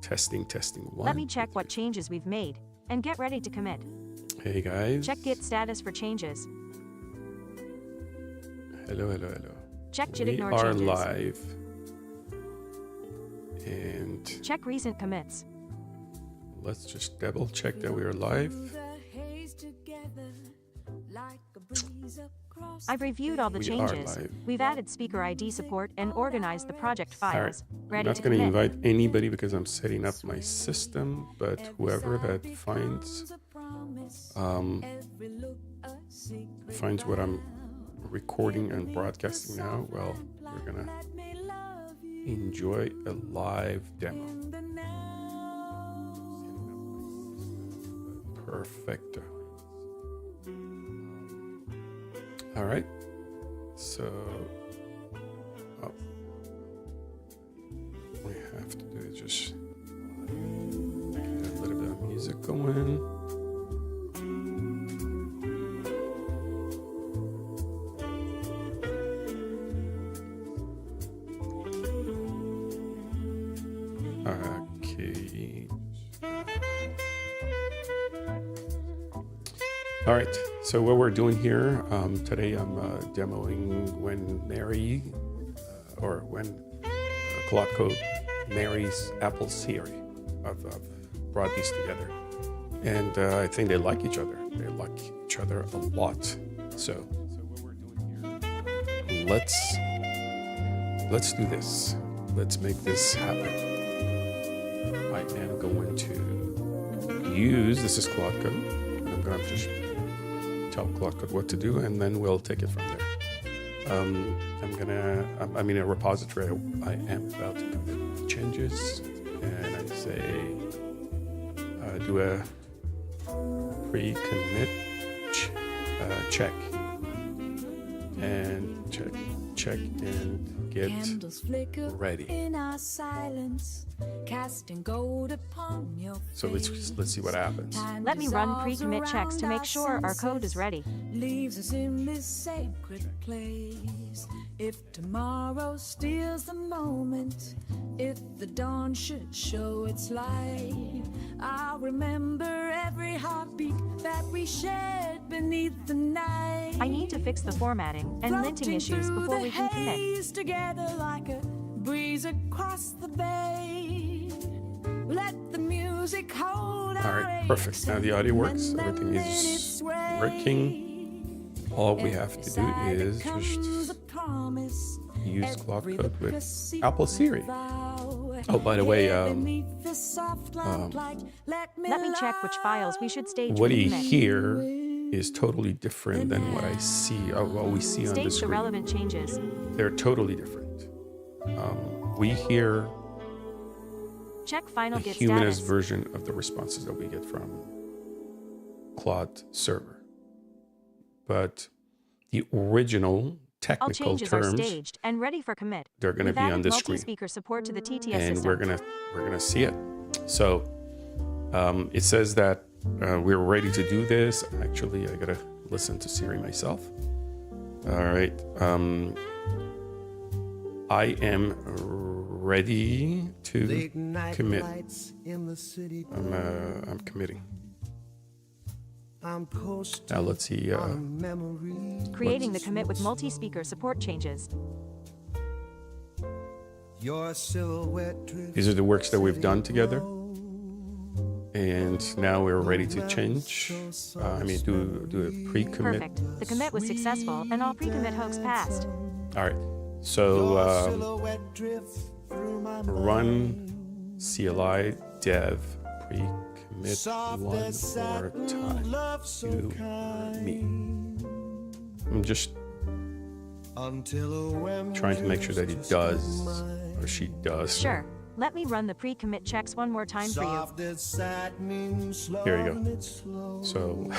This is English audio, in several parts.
Testing, testing, one. Let me check what changes we've made and get ready to commit. Hey guys. Check Git status for changes. Hello, hello, hello. Check Git We ignore are changes. live. And Check recent commits. let's just double check that we are live. I've reviewed all the We are changes. live. We've added speaker ID support and organized the project All right. files. I'm Ready not to going to commit. invite anybody because I'm setting up my system, but whoever that finds what I'm recording and broadcasting now, well, we're going to enjoy a live demo. Perfecto. All right. So, oh, we have to do is just get a little bit of music going. Okay. All right. So what we're doing here today, I'm demoing when Mary, or when Claude Code marries Apple Siri. I've brought these together, and I think they like each other. They like each other a lot. So what we're doing here, let's do this. Let's make this happen. I am going to use, this is Claude Code. I'm going to just tell Claude Code what to do, and then we'll take it from there. I'm in a repository. I am about to commit changes, and I say do a pre-commit check, and check and get ready. So let's see what happens. Let me run pre-commit checks to make sure our code is ready. Leaves us in this sacred place. If tomorrow steals the moment, if the dawn should show its light, I'll remember every heartbeat that we shared beneath the night. I need to fix the formatting and linting issues before we can commit. Together like a breeze across the bay. Let the music hold. All right, perfect. Now the audio works. Everything is working. All we have to do is just use Claude Code with Apple Siri. Oh, by the way, Let me check which files we should stage what for you commit. hear is totally different than what I see, what we see on the Stage the screen. relevant changes. They're totally different. We hear Check final a Git humanized status. version of the responses that we get from Claude server. But the original All technical changes are terms, staged and ready for commit. they're going to We've be on added the screen, multi-speaker support to the TTS and system. we're gonna see it. So it says that we're ready to do this. Actually, I gotta listen to Siri myself. All right, I am ready to commit. I'm committing. Now let's see. Creating the commit with multi-speaker support changes. These are the works that we've done together, and now we're ready to change. Do a pre-commit. Perfect. The commit was successful and all pre-commit hooks passed. All right. So run CLI dev pre-commit one more time to me. I'm just trying to make sure that he does or she does. Sure. Let me run the pre-commit checks one more time for you. Here you go. So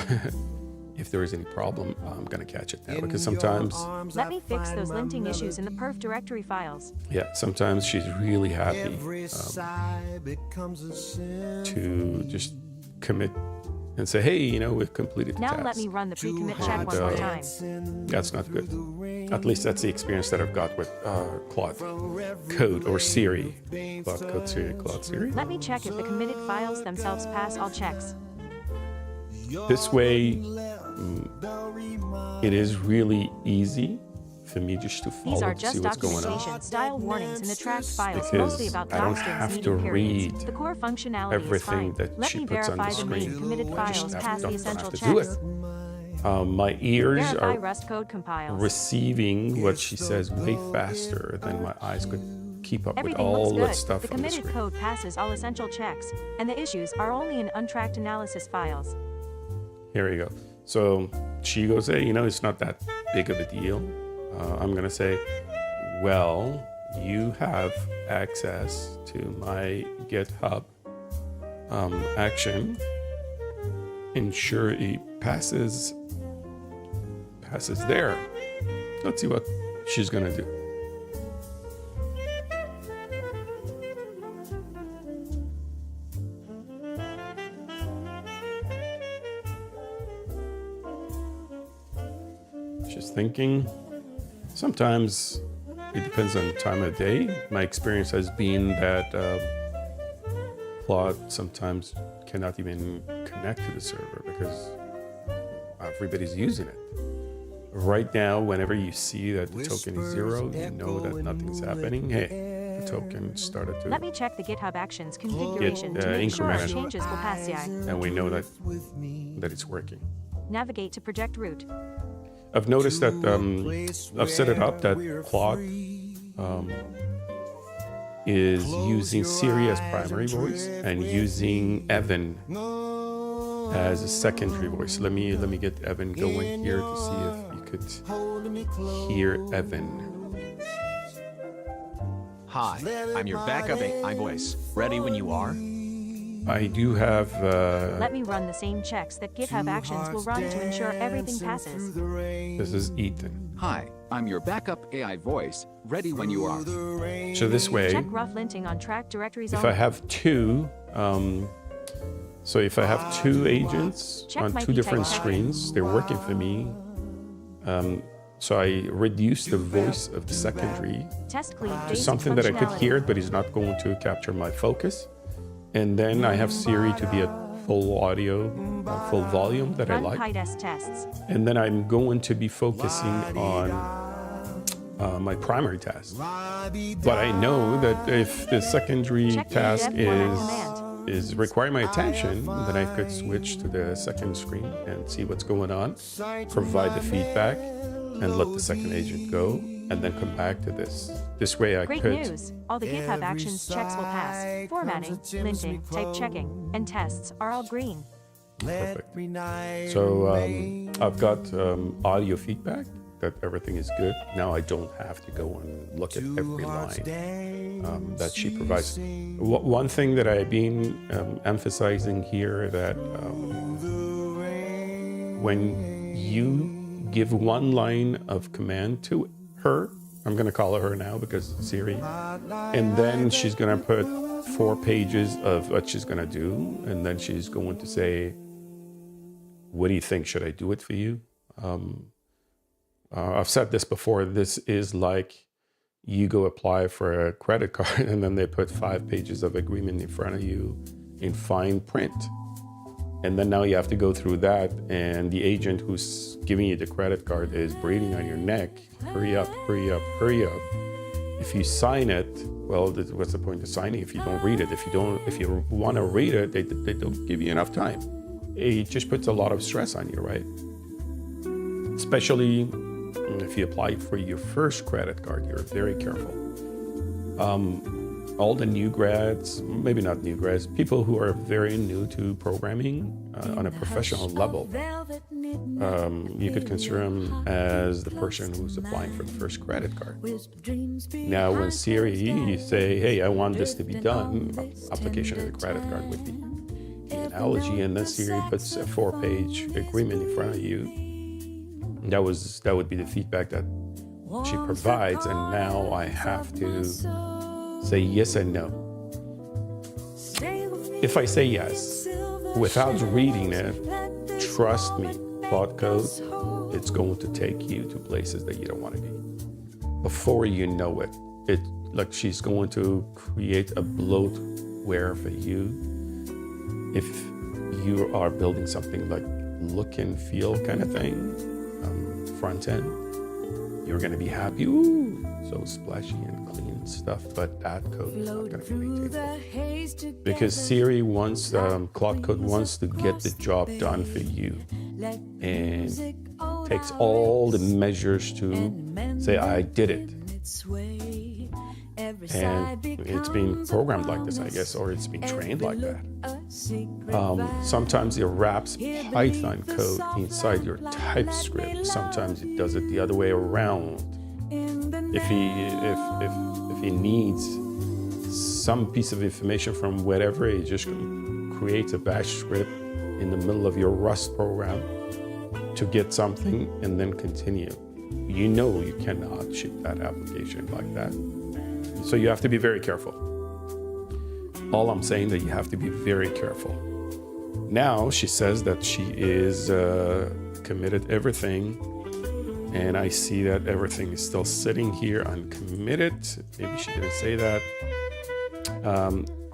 if there is any problem, I'm going to catch it now, because sometimes, Let me fix those linting issues in the perf directory files. yeah, sometimes she's really happy to just commit and say, hey, we've completed the Now task. let me run the pre-commit check one more time. That's not good. At least that's the experience that I've got with Claude Code or Siri. Claude Code Siri, Claude Siri. Let me check if the committed files themselves pass all checks. This way, it is really easy for me just to These follow are to see just what's going on. documentation-style warnings in the tracked files, Because mostly about I don't docstrings have needing to periods. read The core functionality everything is fine. that Let she me puts on the verify the main screen. committed I just files have pass to- the don't essential have to do checks. it. My ears Verify are Rust code compiles. receiving what she says way faster than my eyes could keep up with Everything all looks that good. stuff The on the committed screen. code passes all essential checks, and the issues are only in untracked analysis files. Here we go. So she goes, hey, it's not that big of a deal. I'm going to say, well, you have access to my GitHub action. Ensure it passes there. Let's see what she's going to do. She's thinking. Sometimes it depends on the time of day. My experience has been that Claude sometimes cannot even connect to the server because everybody's using it. Right now, whenever you see that the token is 0, you know that nothing's happening. Hey, the token started to Let me check the GitHub Actions configuration get to make sure our incremented. changes will pass CI. and we know that it's working. Navigate to project root. I've noticed that I've set it up that Claude is using Siri as primary voice and using Evan as a secondary voice. Let me get Evan going here to see if you could hear Evan. Hi, I'm your backup AI voice. Ready when you are? I do have Let me run the same checks that GitHub Actions will run to ensure everything passes. this is Ethan. Hi, I'm your backup AI voice. Ready when you are. So this way, Check rough linting on tracked directories if only. I have two, so if I have two agents Check on might two be different typed. screens, they're working for me. So I reduce the voice of the secondary Test clean to basic something that I could functionality. hear, but is not going to capture my focus. And then I have Siri to be at full audio, full volume that I Run like. PyTest tests. And then I'm going to be focusing on my primary task. But I know that if the secondary Check the task dev format command. is requiring my attention, then I could switch to the second screen and see what's going on, provide the feedback, and let the second agent go, and then come back to this. This way I Great could news! All the GitHub Actions checks will pass. Formatting, linting, type checking, and tests are all green. Perfect. So I've got audio feedback that everything is good. Now I don't have to go and look at every line that she provides. One thing that I've been emphasizing here that when you give one line of command to her, I'm going to call her now because it's Siri, and then she's going to put 4 pages of what she's going to do, and then she's going to say, what do you think? Should I do it for you? I've said this before. This is like you go apply for a credit card and then they put 5 pages of agreement in front of you in fine print. And then now you have to go through that, and the agent who's giving you the credit card is breathing on your neck. Hurry up, hurry up, hurry up. If you sign it, well, what's the point of signing if you don't read it? If you want to read it, they don't give you enough time. It just puts a lot of stress on you, right? Especially if you apply for your first credit card, you're very careful. All the new grads, maybe not new grads, people who are very new to programming on a professional level, you could consider them as the person who's applying for the first credit card. Now, when Siri, you say, hey, I want this to be done, application of the credit card would be the analogy, and then Siri puts a 4-page agreement in front of you. That would be the feedback that she provides, and now I have to say yes and no. If I say yes, without reading it, trust me, Claude Code, it's going to take you to places that you don't want to be. Before you know it, like she's going to create a bloatware for you. If you are building something like look and feel kind of thing, front end, you're going to be happy. Ooh, so splashy and clean stuff, but that code is not going to be maintainable. Because Siri wants, Claude Code wants to get the job done for you and takes all the measures to say, I did it. And it's being programmed like this, I guess, or it's being trained like that. Sometimes it wraps Python code inside your TypeScript. Sometimes it does it the other way around. If he needs some piece of information from whatever, he just creates a bash script in the middle of your Rust program to get something and then continue. You know you cannot ship that application like that. So you have to be very careful. All I'm saying that you have to be very careful. Now she says that she is committed everything, and I see that everything is still sitting here uncommitted. Maybe she didn't say that.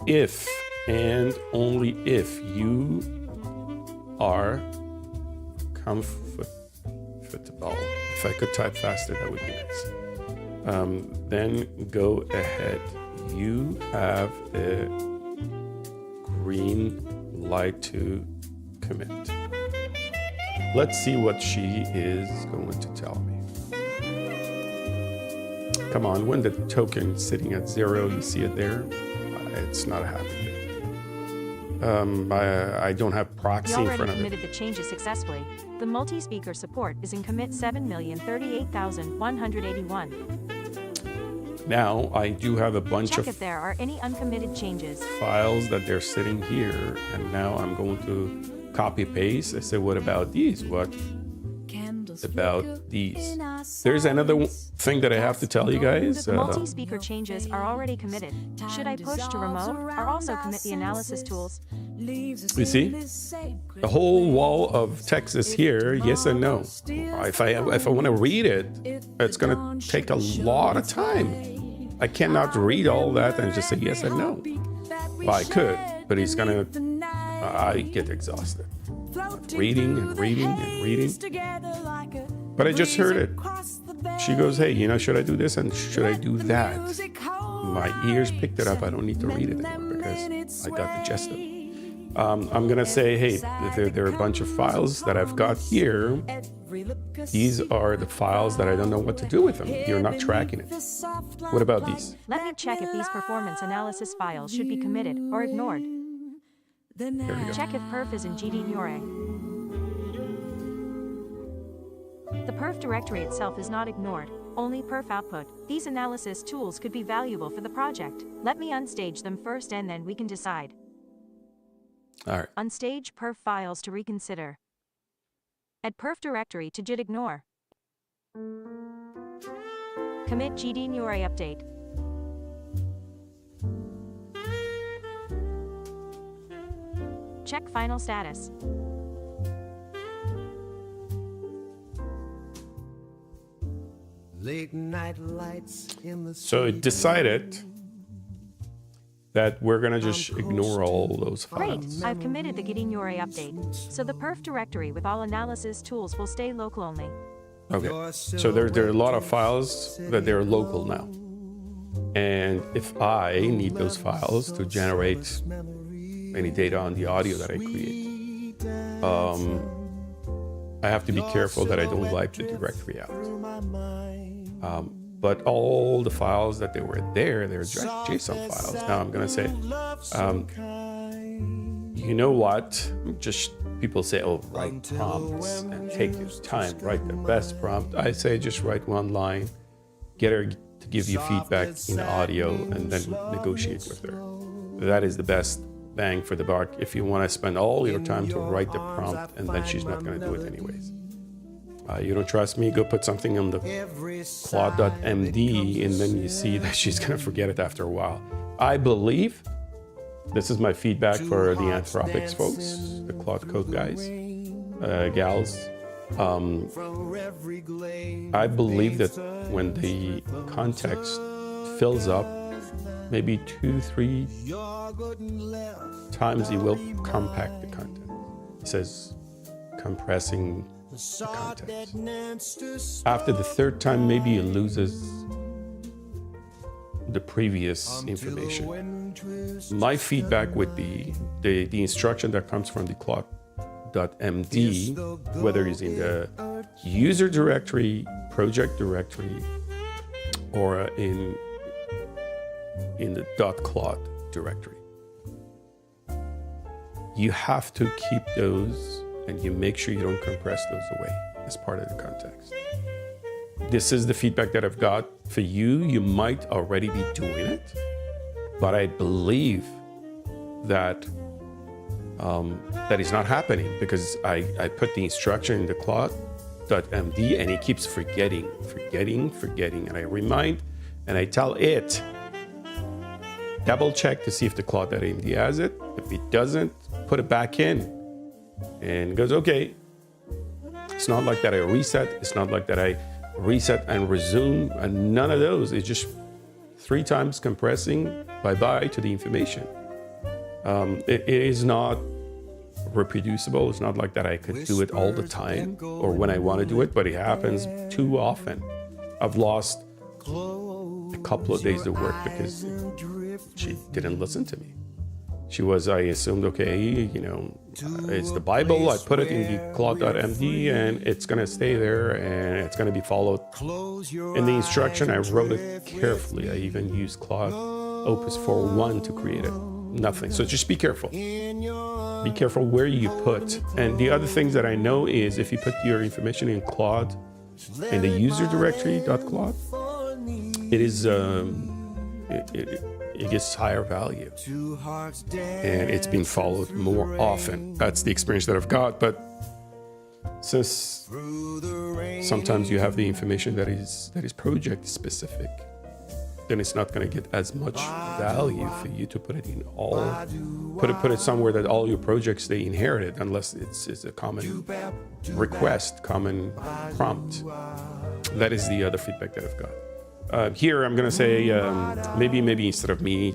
If and only if you are comfortable. If I could type faster, that would be nice. Then go ahead. You have a green light to commit. Let's see what she is going to tell me. Come on, when the token is sitting at 0, you see it there, it's not a happy day. I don't have proxy in front of it. You already committed the changes successfully. The multi-speaker support is in commit 7,038,181. Now, I do have a bunch Check of if there are any uncommitted changes. files that they're sitting here, and now I'm going to copy paste. I say, what about these? What about these? There's another thing that I have to tell you guys. The multi-speaker changes are already committed. Should I push to remote or also commit the analysis tools? You see, the whole wall of text is here, yes and no. If I want to read it, it's going to take a lot of time. I cannot read all that and just say yes and no. Well, I could, but it's going to, I get exhausted. Reading and reading and reading. But I just heard it. She goes, hey, should I do this and should I do that? My ears picked it up. I don't need to read it anymore because I got the gist of it. I'm going to say, hey, there are a bunch of files that I've got here. These are the files that I don't know what to do with them. You're not tracking it. What about these? Let me check if these performance analysis files should be committed or ignored. There we go. Check if perf is in GD Nure. The perf directory itself is not ignored, only perf output. These analysis tools could be valuable for the project. Let me unstage them first and then we can decide. All right. Unstage perf files to reconsider. Add perf directory to git ignore. Commit GD Nure update. Check final status. Late night lights in the So it decided that we're going to just ignore all those Great, files. I've committed the GD Nure update. So the perf directory with all analysis tools will stay local only. Okay, so there are a lot of files that they're local now. And if I need those files to generate any data on the audio that I create, I have to be careful that I don't wipe the directory out. But all the files that they were there, they're JSON files. Now I'm going to say, you know what? Just people say, oh, write prompts and take your time, write the best prompt. I say just write one line, get her to give you feedback in audio, and then negotiate with her. That is the best bang for the buck if you want to spend all your time to write the prompt and then she's not going to do it anyways. You don't trust me? Go put something on the Claude.md and then you see that she's going to forget it after a while. I believe This is my feedback for the Anthropics folks, the Claude Code guys, gals. I believe that when the context fills up, maybe 2-3 times he will compact the content. He says compressing the context. After the third time, maybe he loses the previous information. My feedback would be the instruction that comes from the Claude.md, whether it's in the user directory, project directory, or in the .claude directory. You have to keep those, and you make sure you don't compress those away as part of the context. This is the feedback that I've got for you. You might already be doing it, but I believe that that is not happening because I put the instruction in the Claude.md and it keeps forgetting. And I remind and I tell it, double check to see if the Claude.md has it. If it doesn't, put it back in. And it goes, okay. It's not like that I reset. It's not like that I reset and resume, and none of those. It's just 3 times compressing bye-bye to the information. It is not reproducible. It's not like that I could do it all the time or when I want to do it, but it happens too often. I've lost a couple of days of work because she didn't listen to me. She was, I assumed, okay, it's the Bible. I put it in the Claude.md and it's going to stay there and it's going to be followed. In the instruction, I wrote it carefully. I even used Claude Opus 4.1 to create it. Nothing. So just be careful. Be careful where you put. And the other things that I know is if you put your information in Claude, in the user directory, .claude, it is, it gets higher value and it's being followed more often. That's the experience that I've got. But since sometimes you have the information that is project specific, then it's not going to get as much value for you to put it in all, put it somewhere that all your projects they inherited, unless it's a common request, common prompt. That is the other feedback that I've got. Here I'm gonna say maybe instead of me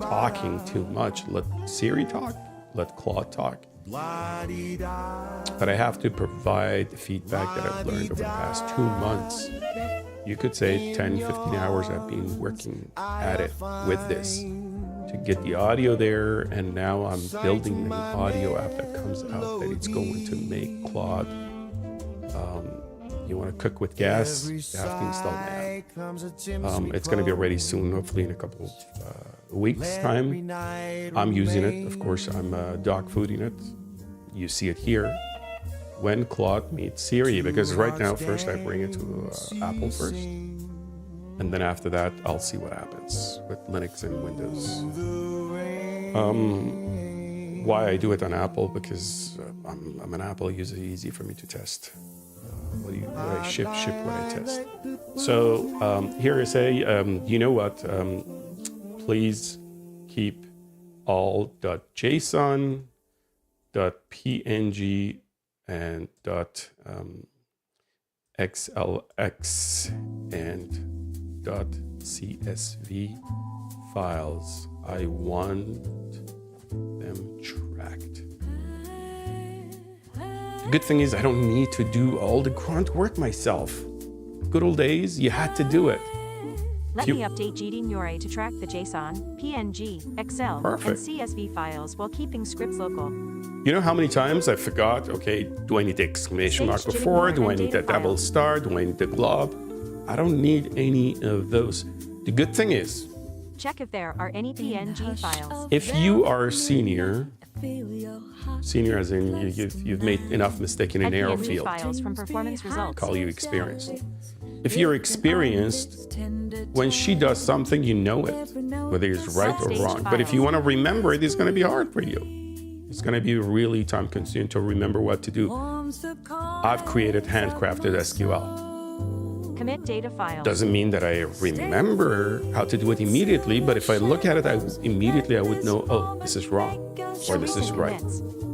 talking too much, let Siri talk, let Claude talk. But I have to provide the feedback that I've learned over the past 2 months. You could say 10, 15 hours I've been working at it with this to get the audio there, and now I'm building an audio app that comes out that it's going to make Claude. You want to cook with gas, you have to install an app. It's going to be ready soon, hopefully in a couple of weeks' time. I'm using it, of course, I'm dog fooding it. You see it here. When Claude meets Siri, because right now, first I bring it to Apple first. And then after that, I'll see what happens with Linux and Windows. Why I do it on Apple? Because I'm an Apple user, easy for me to test. What I ship what I test. So here I say, you know what? Please keep all .json, .png, and .xlx and .csv files. I want them tracked. The good thing is I don't need to do all the grunt work myself. Good old days, you had to do it. Let me update GDNure to track the JSON, PNG, XL, Perfect. and CSV files while keeping scripts local. You know how many times I forgot, okay, do I need the exclamation mark before? Do I need the double star? Do I need the glob? I don't need any of those. The good thing is, Check if there are any PNG files. if you are a senior as in you've made enough mistake in an Add arrow PNG field, files from performance results. call you experienced. If you're experienced, when she does something, you know it, whether it's right or wrong. But if you want to remember it, it's going to be hard for you. It's going to be really time consuming to remember what to do. I've created handcrafted SQL. Commit data files. Doesn't mean that I remember how to do it immediately, but if I look at it, I would know, oh, this is wrong, or this is right.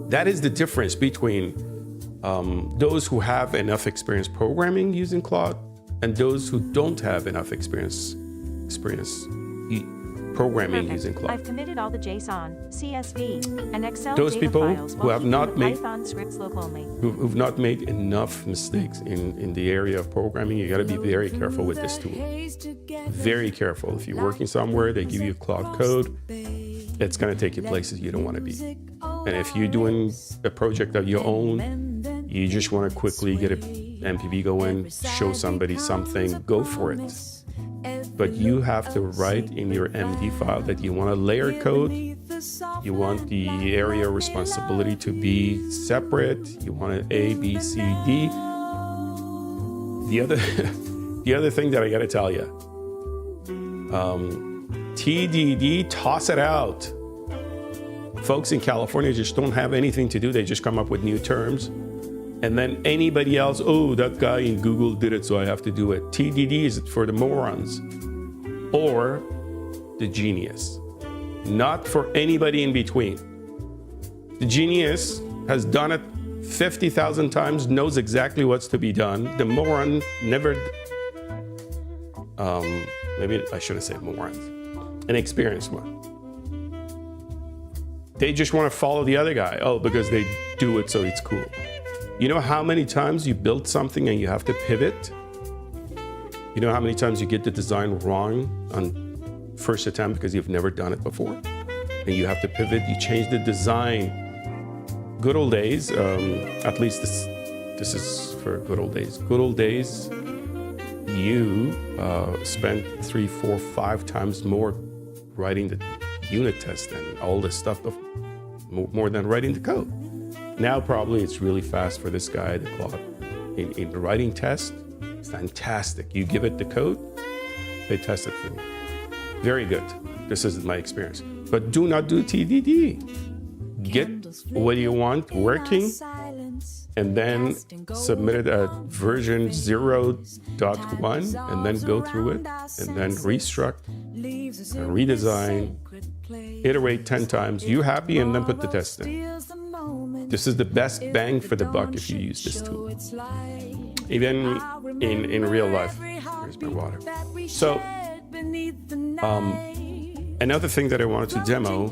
That is the difference between those who have enough experience programming using Claude and those who don't have enough experience programming using Claude. I've committed all the JSON, CSV, and Excel Those data people files who have not made Python scripts locally. who've not made enough mistakes in the area of programming, you got to be very careful with this tool. Very careful. If you're working somewhere, they give you Claude Code, it's going to take you places you don't want to be. And if you're doing a project of your own, you just want to quickly get an MPV going, show somebody something, go for it. But you have to write in your MD file that you want to layer code, you want the area of responsibility to be separate, you want it A, B, C, D. The other thing that I got to tell you, TDD, toss it out. Folks in California just don't have anything to do. They just come up with new terms. And then anybody else, oh, that guy in Google did it, so I have to do it. TDD is for the morons or the genius, not for anybody in between. The genius has done it 50,000 times, knows exactly what's to be done. The moron never, maybe I shouldn't say morons, an experienced one. They just want to follow the other guy. Oh, because they do it, so it's cool. You know how many times you build something and you have to pivot? You know how many times you get the design wrong on first attempt because you've never done it before? And you have to pivot, you change the design. Good old days, at least this is for good old days. Good old days, you spent 3, 4, 5 times more writing the unit test and all this stuff, more than writing the code. Now probably it's really fast for this guy, the Claude. In the writing test, it's fantastic. You give it the code, they test it for you. Very good. This is my experience. But do not do TDD. Get what you want working, and then submit it at version 0.1, and then go through it, and then restruct, and redesign, iterate 10 times. You happy, and then put the test in. This is the best bang for the buck if you use this tool. Even in real life. Here's my water. So, another thing that I wanted to demo,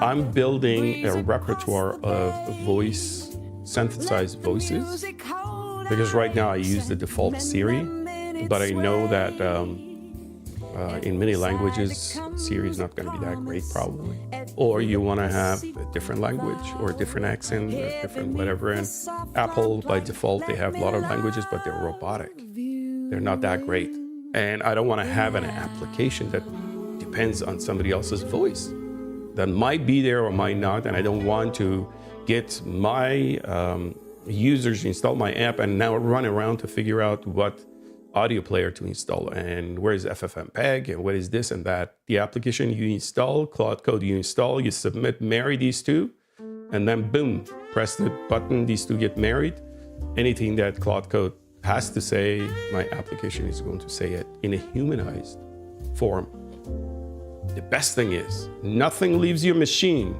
I'm building a repertoire of synthesized voices, because right now I use the default Siri, but I know that in many languages, Siri is not going to be that great probably. Or you want to have a different language or a different accent, or a different whatever. And Apple, by default, they have a lot of languages, but they're robotic. They're not that great. And I don't want to have an application that depends on somebody else's voice that might be there or might not. And I don't want to get my users to install my app and now run around to figure out what audio player to install and where is FFmpeg and what is this and that. The application you install, Claude Code you install, you submit, marry these two, and then boom, press the button, these two get married. Anything that Claude Code has to say, my application is going to say it in a humanized form. The best thing is, nothing leaves your machine.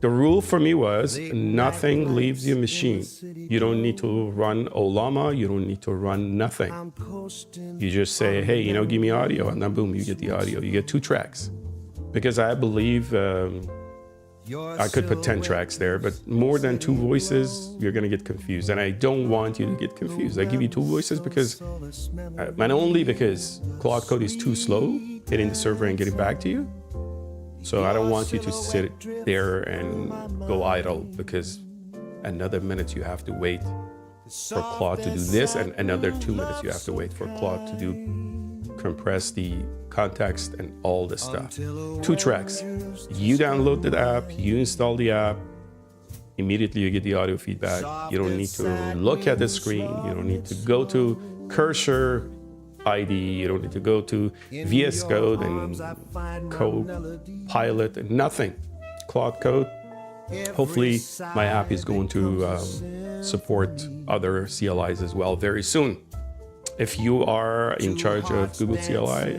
The rule for me was, nothing leaves your machine. You don't need to run Olama, you don't need to run nothing. You just say, hey, give me audio, and then boom, you get the audio. You get 2 tracks. Because I believe I could put 10 tracks there, but more than 2 voices, you're gonna get confused. And I don't want you to get confused. I give you 2 voices because, and only because Claude Code is too slow hitting the server and getting back to you. So I don't want you to sit there and go idle, because another minute you have to wait for Claude to do this, and another 2 minutes you have to wait for Claude to do compress the context and all this stuff. 2 tracks. You download the app, you install the app, immediately you get the audio feedback. You don't need to look at the screen. You don't need to go to cursor ID. You don't need to go to VS Code and Copilot and nothing. Claude Code, hopefully my app is going to support other CLIs as well very soon. If you are in charge of Google CLI,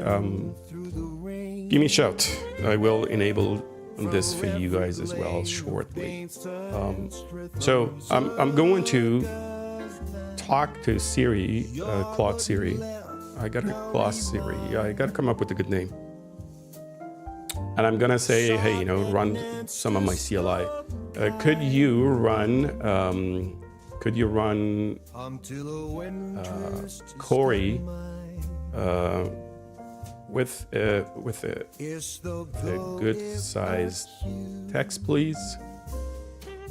give me a shout. I will enable this for you guys as well shortly. So I'm going to talk to Siri, Claude Siri. I got to come up with a good name. And I'm gonna say, hey, run some of my CLI. Could you run Corey with a good sized text, please?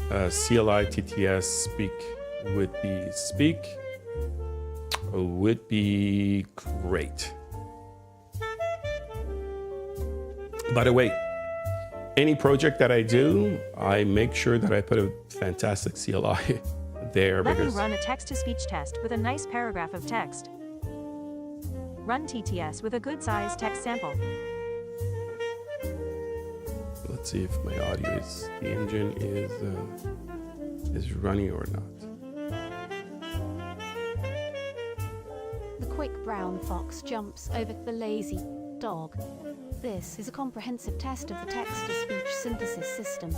CLI TTS speak would be great. By the way, any project that I do, I make sure that I put a fantastic CLI there. Let me run a text-to-speech test with a nice paragraph of text. Run TTS with a good-sized text sample. Let's see if my audio the engine is running or not. The quick brown fox jumps over the lazy dog. This is a comprehensive test of the text-to-speech synthesis system.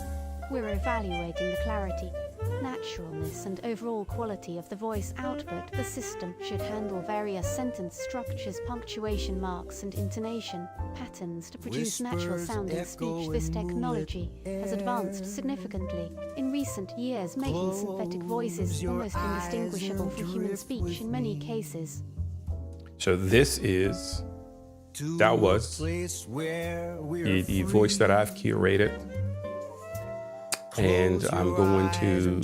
We're evaluating the clarity, naturalness, and overall quality of the voice output. The system should handle various sentence structures, punctuation marks, and intonation patterns to produce natural-sounding speech. This technology has advanced significantly in recent years, making synthetic voices almost indistinguishable from human speech in many cases. So that was the voice that I've curated, and I'm going to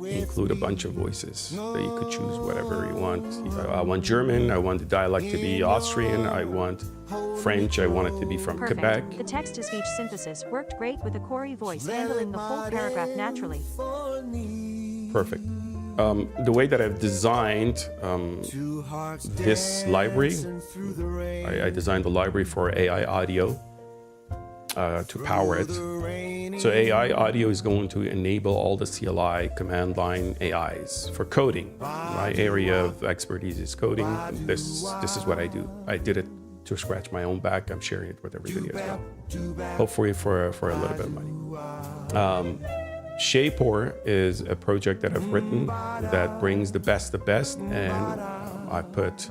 include a bunch of voices that you could choose whatever you want. I want German, I want the dialect to be Austrian, I want French, I want it to be from Perfect. Quebec. The text-to-speech synthesis worked great with the Corey voice handling the whole paragraph naturally. Perfect. The way that I've designed this library, I designed the library for AI audio to power it. So AI audio is going to enable all the CLI command line AIs for coding. My area of expertise is coding. This is what I do. I did it to scratch my own back. I'm sharing it with everybody as well. Hopefully for a little bit of money. Shapeor is a project that I've written that brings the best, and I put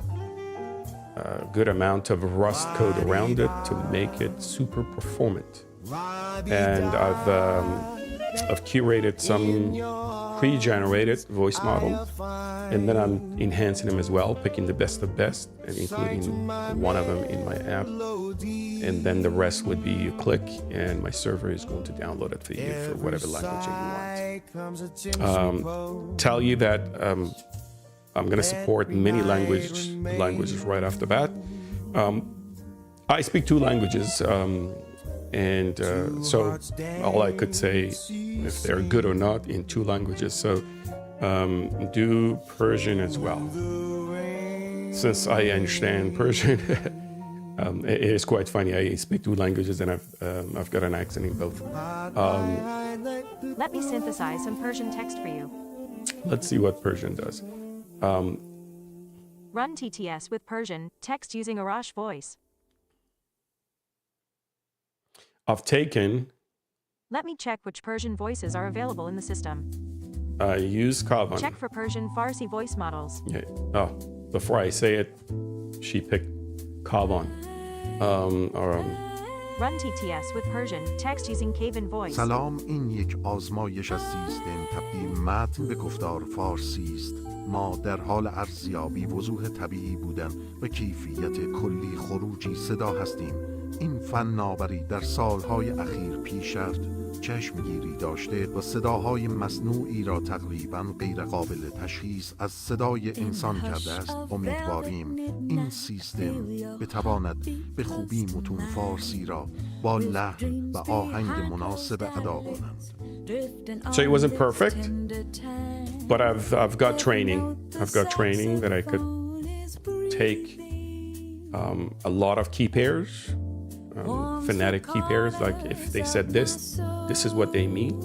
a good amount of Rust code around it to make it super performant. And I've curated some pre-generated voice model, and then I'm enhancing them as well, picking the best of best and including one of them in my app. And then the rest would be a click, and my server is going to download it for you for whatever language you want. Tell you that I'm going to support many languages right off the bat. I speak 2 languages, and so all I could say if they're good or not in 2 languages. So do Persian as well. Since I understand Persian, it is quite funny. I speak 2 languages, and I've got an accent in both. Let me synthesize some Persian text for you. Let's see what Persian does. Run TTS with Persian text using Arash voice. I've taken. Let me check which Persian voices are available in the system. Use Kavan. Check for Persian Farsi voice models. Yeah. Oh, before I say it, she picked Kavan. Run TTS with Persian text using Kavan voice. سلام، این یک آزمایش از سیستم تبدیل متن به گفتار فارسی است. ما در حال ارزیابی وضوح طبیعی بودن و کیفیت کلی خروجی صدا هستیم. این فناوری در سالهای اخیر پیشرفت چشمگیری داشته و صداهای مصنوعی را تقریباً غیر قابل تشخیص از صدای انسان کرده است. امیدواریم این سیستم بتواند به خوبی متون فارسی را با لحن و آهنگ مناسب ادا کند. So it wasn't perfect, but I've got training. I've got training that I could take a lot of key pairs, phonetic key pairs. Like if they said this is what they mean.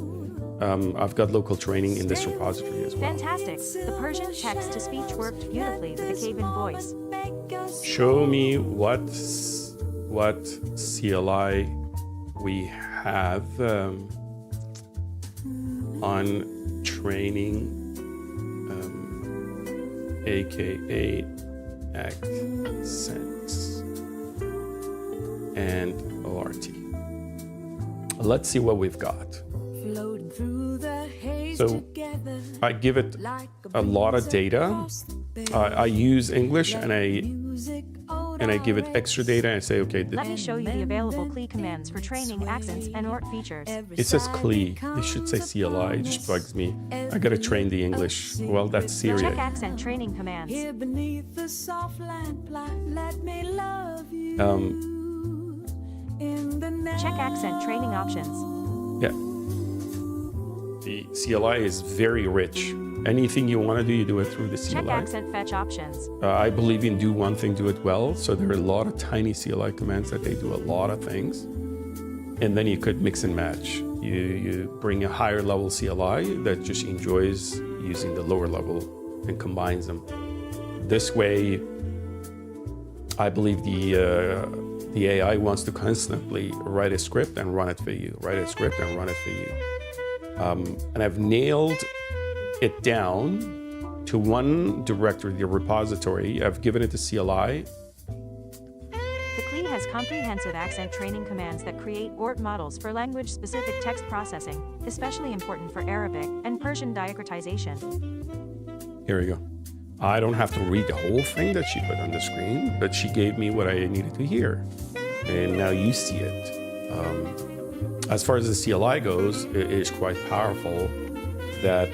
I've got local training in this repository as well. Fantastic. The Persian text-to-speech worked beautifully with a Cavan voice. Show me what CLI we have on training, aka accents and ORT. Let's see what we've got. So I give it a lot of data. I use English and I give it extra data and I say, okay, Let me show you the available CLI commands for training accents and ORT features. it says CLI. It should say CLI. It just bugs me. I gotta train the English. Well, that's Siri. Check accent training commands. Here beneath the soft lamplight, let me love you. In the night. Check accent training options. Yeah. The CLI is very rich. Anything you want to do, you do it through the Check CLI. accent fetch options. I believe in do one thing, do it well. So there are a lot of tiny CLI commands that they do a lot of things. And then you could mix and match. You bring a higher level CLI that just enjoys using the lower level and combines them. This way, I believe the AI wants to constantly write a script and run it for you, write a script and run it for you. And I've nailed it down to one directory, the repository. I've given it to CLI. The CLI has comprehensive accent training commands that create ORT models for language-specific text processing, especially important for Arabic and Persian diacritization. Here we go. I don't have to read the whole thing that she put on the screen, but she gave me what I needed to hear. And now you see it. As far as the CLI goes, it is quite powerful that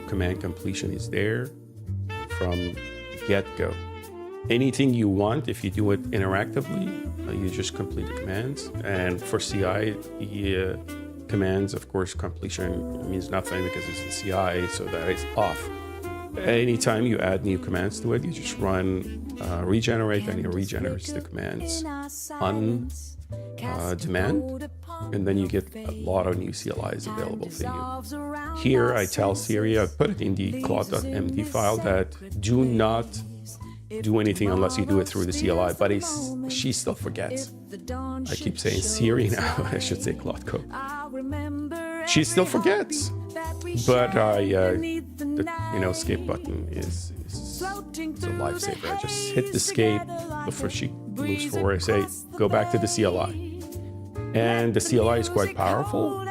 command completion is there from get-go. Anything you want, if you do it interactively, you just complete the commands. And for CI, the commands, of course, completion means nothing because it's the CI, so that is off. Anytime you add new commands to it, you just run regenerate, and it regenerates the commands on demand, and then you get a lot of new CLIs available for you. Here I tell Siri, I put it in the Claude.md file that do not do anything unless you do it through the CLI, but she still forgets. I keep saying Siri now, I should say Claude Code. She still forgets, but the escape button is a lifesaver. I just hit the escape before she moves forward. I say, go back to the CLI. And the CLI is quite powerful.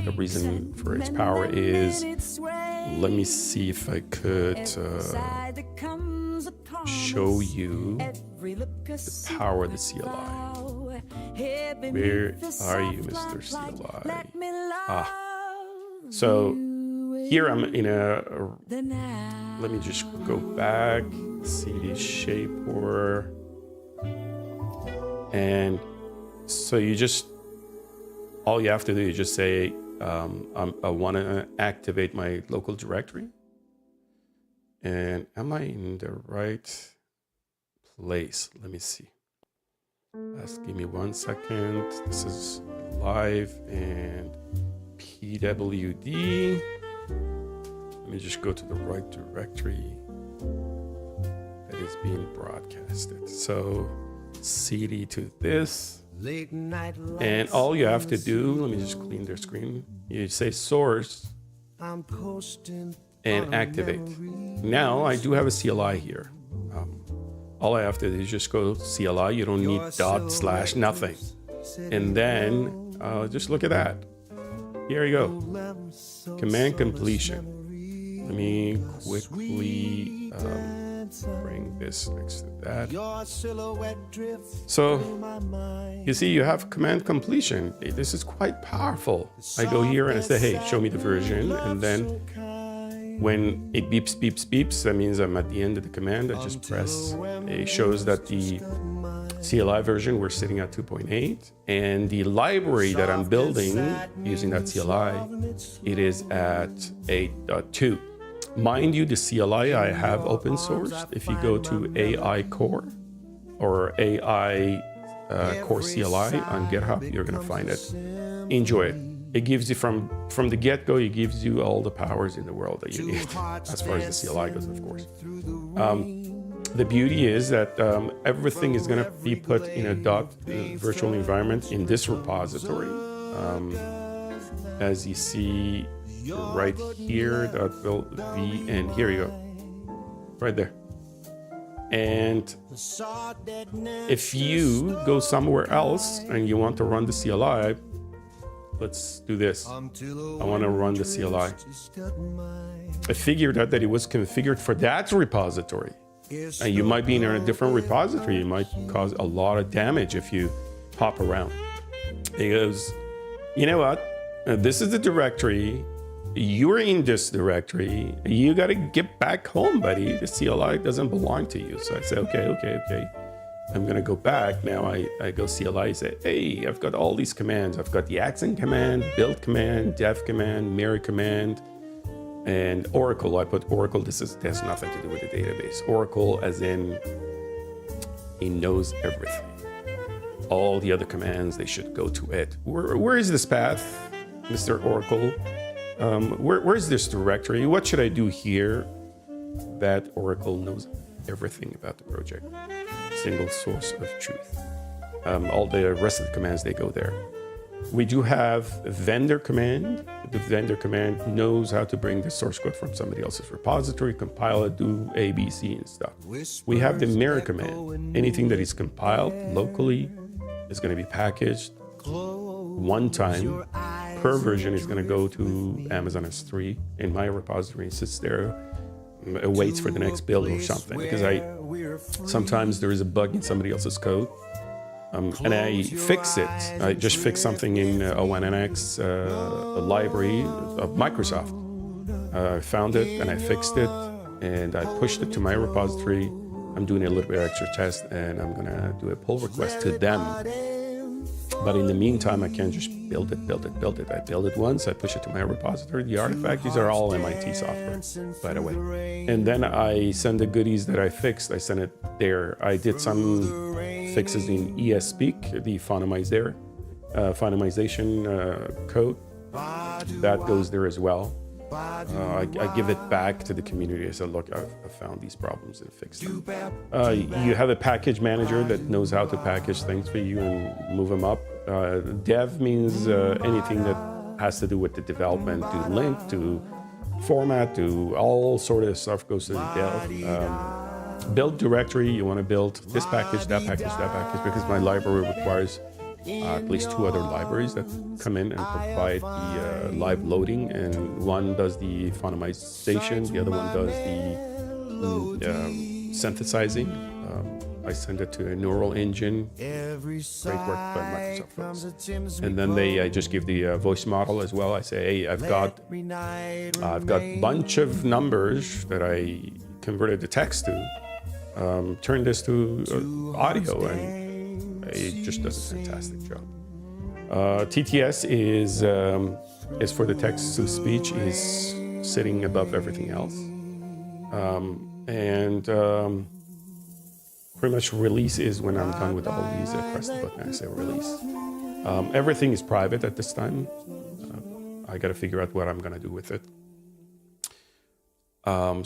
The reason for its power is, let me see if I could show you the power of the CLI. Where are you, Mr. CLI? So here I'm in let me just go back, see the shape or, and so all you have to do is just say, I want to activate my local directory. And am I in the right place? Let me see. Just give me 1 second. This is live and PWD. Let me just go to the right directory that is being broadcasted. So CD to this. And all you have to do, let me just clean their screen. You say source and activate. Now I do have a CLI here. All I have to do is just go CLI. You don't need / nothing. And then just look at that. Here you go. Command completion. Let me quickly bring this next to that. So you see, you have command completion. This is quite powerful. I go here and I say, hey, show me the version. And then when it beeps, that means I'm at the end of the command. I just press. It shows that the CLI version, we're sitting at 2.8. And the library that I'm building using that CLI, it is at 8.2. Mind you, the CLI I have open sourced. If you go to AI Core or AI Core CLI on GitHub, you're going to find it. Enjoy it. it gives you from the get-go, it gives you all the powers in the world that you need, as far as the CLI goes, of course. The beauty is that everything is going to be put in a virtual environment in this repository. As you see right here, .v, and here you go, right there. And if you go somewhere else and you want to run the CLI, let's do this. I want to run the CLI. I figured out that it was configured for that repository. And you might be in a different repository. You might cause a lot of damage if you hop around. It goes, you know what? This is the directory. You're in this directory. You got to get back home, buddy. The CLI doesn't belong to you. So I say, okay. I'm going to go back. Now I go CLI, say, hey, I've got all these commands. I've got the accent command, build command, dev command, Mary command, and Oracle. I put Oracle. This has nothing to do with the database. Oracle as in he knows everything. All the other commands, they should go to it. Where is this path, Mr. Oracle? Where's this directory? What should I do here? That Oracle knows everything about the project. Single source of truth. All the rest of the commands, they go there. We do have a vendor command. The vendor command knows how to bring the source code from somebody else's repository, compile it, do A, B, C, and stuff. We have the mirror command. Anything that is compiled locally is going to be packaged one time. Per version is going to go to Amazon S3 in my repository. It sits there, it waits for the next build or something. Because sometimes there is a bug in somebody else's code. And I fix it. I just fixed something in O1NX, a library of Microsoft. I found it and I fixed it and I pushed it to my repository. I'm doing a little bit of extra test and I'm gonna do a pull request to them. But in the meantime, I can't just build it. I build it once, I push it to my repository. The artifact, these are all MIT software, by the way. And then I send the goodies that I fixed, I send it there. I did some fixes in ESpeak, the phonimization code. That goes there as well. I give it back to the community. I said, look, I found these problems and fixed them. You have a package manager that knows how to package things for you and move them up. Dev means anything that has to do with the development, to link, to format, to all sort of stuff goes to the dev. Build directory, you want to build this package, that package, because my library requires at least two other libraries that come in and provide the live loading, and one does the phonimization, the other one does the synthesizing. I send it to a neural engine, great work by Microsoft folks. And then I just give the voice model as well. I say, hey, I've got a bunch of numbers that I converted the text to, turn this to audio, and it just does a fantastic job. TTS is for the text to speech, is sitting above everything else. Pretty much release is when I'm done with all these. I press the button and I say release. Everything is private at this time. I got to figure out what I'm going to do with it.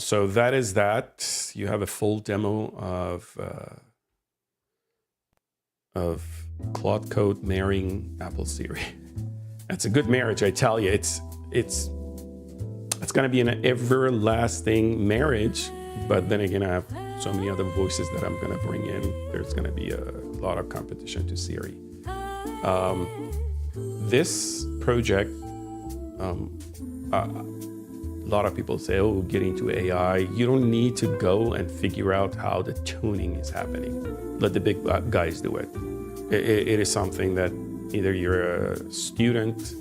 So that is that. You have a full demo of Claude Code marrying Apple Siri. That's a good marriage, I tell you. It's going to be an everlasting marriage. But then again, I have so many other voices that I'm going to bring in. There's going to be a lot of competition to Siri. This project, a lot of people say, oh, get into AI. You don't need to go and figure out how the tuning is happening. Let the big guys do it. It is something that either you're a student,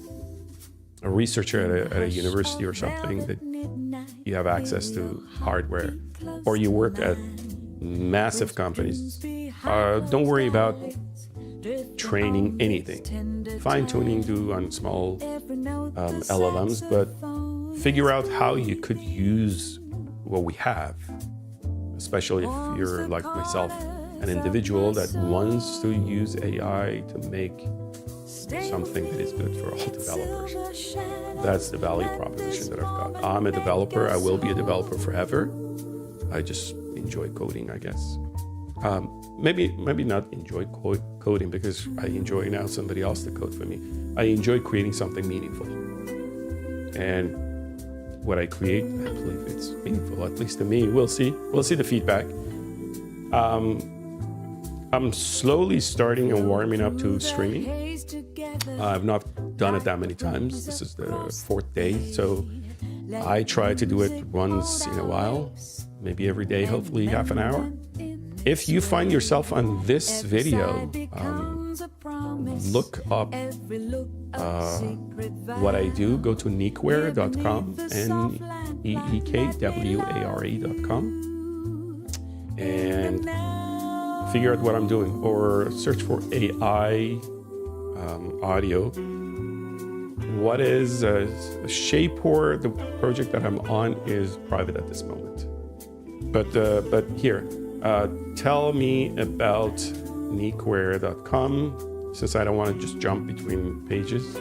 a researcher at a university or something, that you have access to hardware, or you work at massive companies. Don't worry about training anything. Fine-tuning, do on small LLMs, but figure out how you could use what we have, especially if you're like myself, an individual that wants to use AI to make something that is good for all developers. That's the value proposition that I've got. I'm a developer. I will be a developer forever. I just enjoy coding, I guess. Maybe not enjoy coding because I enjoy now somebody else to code for me. I enjoy creating something meaningful. And what I create, I believe it's meaningful, at least to me. We'll see. We'll see the feedback. I'm slowly starting and warming up to streaming. I've not done it that many times. This is the 4th day, so I try to do it once in a while, maybe every day, hopefully half an hour. If you find yourself on this video, look up what I do. Go to neekware.com, neekware.com, and figure out what I'm doing, or search for AI audio. What is Shapecore? The project that I'm on is private at this moment. But here, tell me about neekware.com, since I don't want to just jump between pages.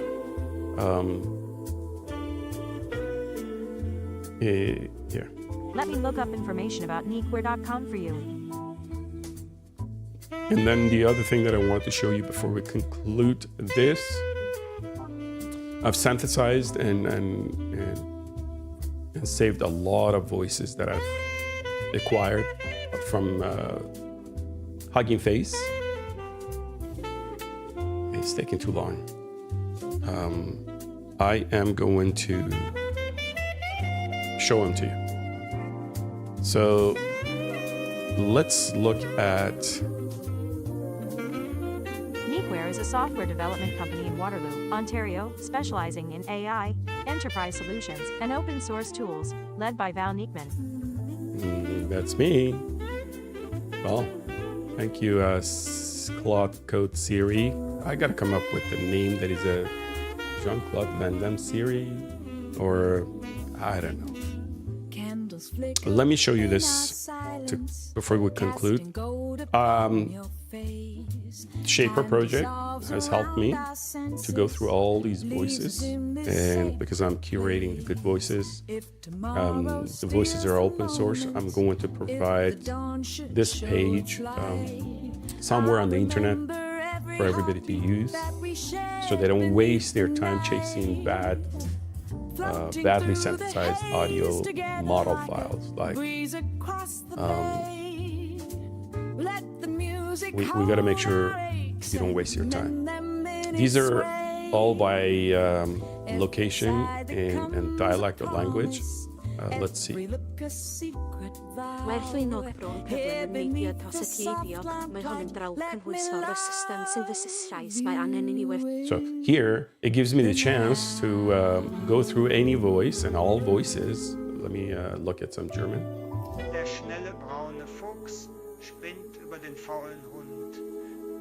Here. Let me look up information about neekware.com for you. And then the other thing that I want to show you before we conclude this, I've synthesized and saved a lot of voices that I've acquired from Hugging Face. It's taking too long. I am going to show them to you. So let's look at... Neekware is a software development company in Waterloo, Ontario, specializing in AI, enterprise solutions, and open source tools, led by Val Nieckman. That's me. Well, thank you, Claude Code Siri. I gotta come up with a name that is a Jean-Claude Van Damme Siri, or I don't know. Let me show you this before we conclude. Shaper project has helped me to go through all these voices, and because I'm curating the good voices, the voices are open source. I'm going to provide this page somewhere on the internet for everybody to use, so they don't waste their time chasing badly synthesized audio model files. Like we got to make sure you don't waste your time. These are all by location and dialect or language. Let's see. Mae'r llwynog bron cyflym yn neidio dros y tieibio, mae hon yn draw cynhwysfawr system synthesisais mae angen i ni So here, it gives me the chance to go through any voice and all voices. Let me look at some German. Der schnelle braune Fuchs springt über den faulen Hund.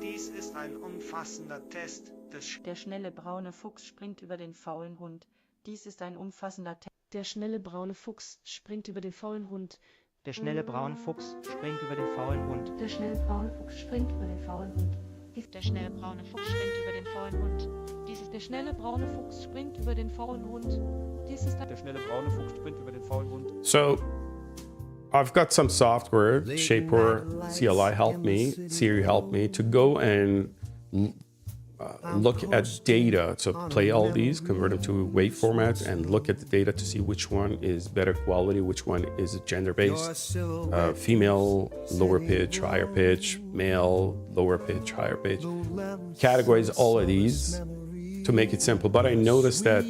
Dies ist ein umfassender Test des... Der schnelle braune Fuchs springt über den faulen Hund. Dies ist ein umfassender Test. Der schnelle braune Fuchs springt über den faulen Hund. Der schnelle braune Fuchs springt über den faulen Hund. Der schnelle braune Fuchs springt über den faulen Hund. Der schnelle braune Fuchs springt über den faulen Hund. Dies ist der schnelle braune Fuchs springt über den faulen Hund. Dies ist der schnelle braune Fuchs springt über den faulen Hund. So I've got some software, Shapecore, CLI helped me, Siri helped me to go and look at data, so play all these, convert them to wave formats, and look at the data to see which one is better quality, which one is gender-based, female, lower pitch, higher pitch, male, lower pitch, higher pitch. Categorize all of these to make it simple, but I noticed that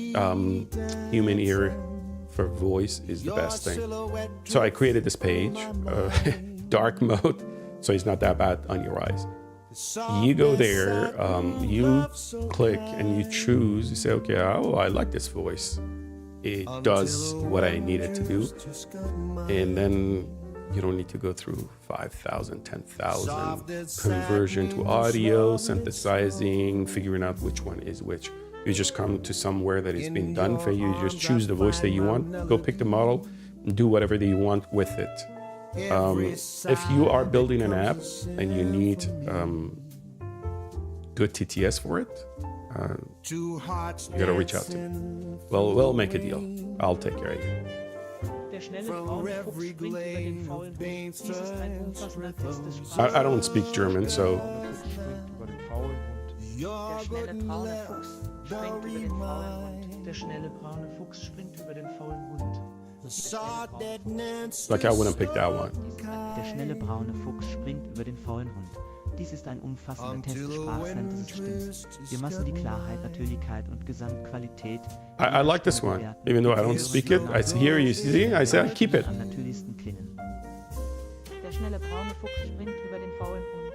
human ear for voice is the best thing. So I created this page, dark mode, so it's not that bad on your eyes. You go there, you click and you choose, you say, okay, oh, I like this voice. It does what I need it to do. And then you don't need to go through 5,000, 10,000 conversion to audio, synthesizing, figuring out which one is which. You just come to somewhere that is being done for you. You just choose the voice that you want, go pick the model, and do whatever that you want with it. If you are building an app and you need good TTS for it, Two hearts you gotta reach out to me. Well, we'll make a deal. I'll take care of you. Der schnelle braune Fuchs springt über den faulen Hund. Dies ist ein umfassender Test des Sprachs. I don't speak German, so Der schnelle braune Fuchs springt über den faulen Hund. Der schnelle braune Fuchs springt über den faulen Hund. like I wouldn't pick that one. Der schnelle braune Fuchs springt über den faulen Hund. Dies ist ein umfassender Test des Sprachsynthesis. Wir messen die Klarheit, Natürlichkeit und Gesamtqualität. I like this one, even though I don't speak it. I hear you see, I say keep it. Am natürlichsten klingen. Der schnelle braune Fuchs springt über den faulen Hund.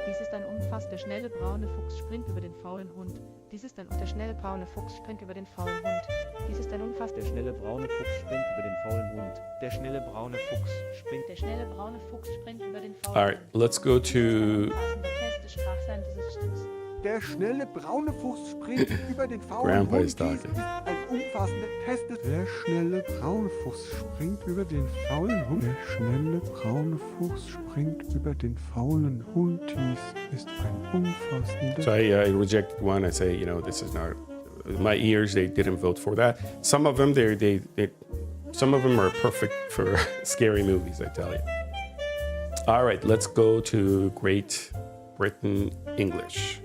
Dies ist ein der schnelle braune Fuchs springt über den faulen Hund. Dies ist der schnelle braune Fuchs springt über den faulen Hund. Dies ist ein der schnelle braune Fuchs springt über den faulen Hund. Der schnelle braune Fuchs springt. Der schnelle braune Fuchs springt über den faulen Hund. All right, let's go to Test des Sprachsynthesis. Der schnelle braune Fuchs springt über den faulen Grandpa Hund. is talking. Ein umfassender Test des... Der schnelle braune Fuchs springt über den faulen Hund. Der schnelle braune Fuchs springt über den faulen Hund. Dies ist ein umfassender... So I rejected one. I say, this is not my ears. They didn't vote for that. Some of them, some of them are perfect for scary movies. I tell you. All right, let's go to Great Britain English.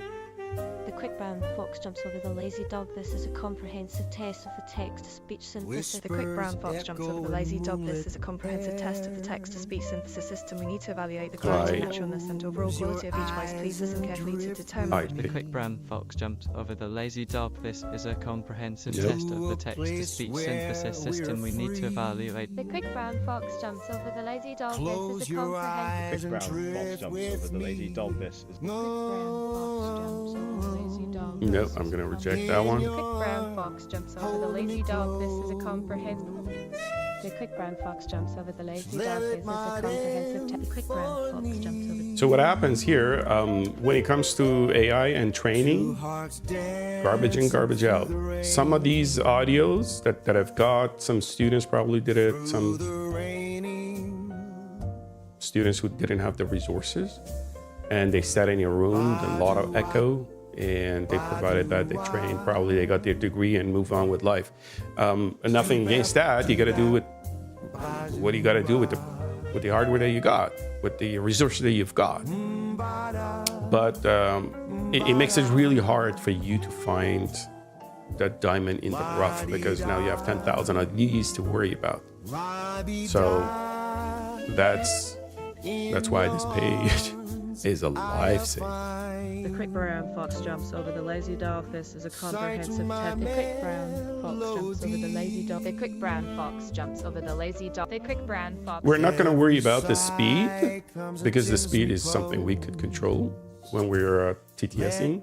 The quick brown fox jumps over the lazy dog. This is a comprehensive test of the text-to-speech synthesis. The quick brown fox jumps over the lazy dog. This is a comprehensive test of the text-to-speech synthesis system. We need to evaluate the clarity, naturalness, and overall quality of each voice. Please listen carefully to determine. The quick brown fox jumps over the lazy dog. This is a comprehensive test of the text-to-speech synthesis system. We need to evaluate. The quick brown fox jumps over the lazy dog. Close your eyes and drift with me. No, I'm gonna reject that one. The quick brown fox jumps over the lazy dog. This is a comprehensive. The quick brown fox jumps over the lazy dog. This is a comprehensive. The quick brown fox jumps over. So what happens here, when it comes to AI and training, garbage in, garbage out. Some of these audios that I've got, some students probably did it, some students who didn't have the resources, and they sat in a room, a lot of echo, and they provided that, they trained, probably they got their degree and move on with life. Nothing against that. You got to do with what you got to do with the hardware that you got, with the resources that you've got. But it makes it really hard for you to find that diamond in the rough, because now you have 10,000 of these to worry about. So that's why this page is a lifesaver. The quick brown fox jumps over the lazy dog. This is a comprehensive test. The quick brown fox jumps over the lazy dog. The quick brown fox jumps over the lazy dog. The quick brown fox. We're not going to worry about the speed, because the speed is something we could control when we're TTSing.